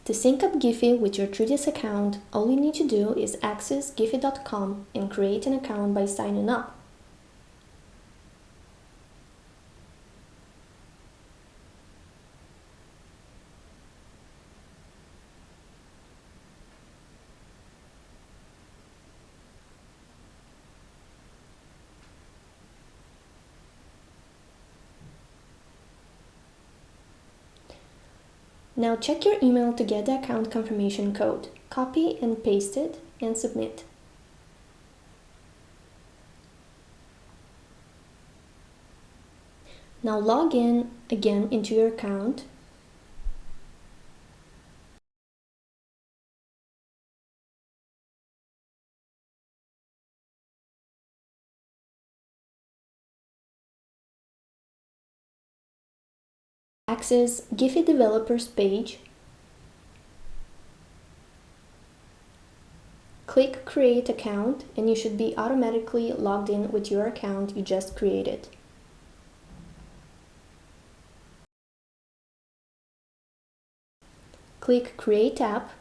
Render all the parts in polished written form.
To sync up Giphy with your 3ds account, all you need to do is access giphy.com and create an account by signing up. Now check your email to get the account confirmation code. Copy and paste it and submit. Now log in again into your account. Access Giphy Developers page. Click Create Account and you should be automatically logged in with your account you just created. Click Create App.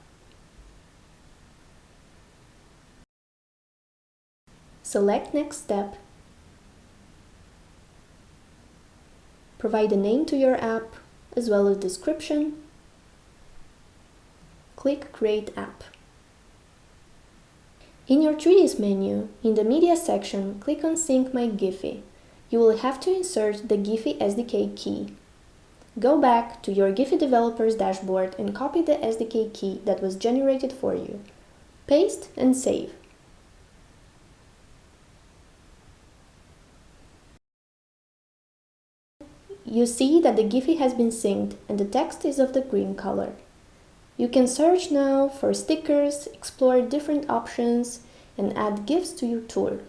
Select Next Step. Provide a name to your app as well as description. Click Create App. In your 3ds menu, in the Media section, click on Sync My Giphy. You will have to insert the Giphy SDK key. Go back to your Giphy Developers dashboard and copy the SDK key that was generated for you. Paste and save. You see that the Giphy has been synced and the text is of the green color. You can search now for stickers, explore different options, and add GIFs to your tour.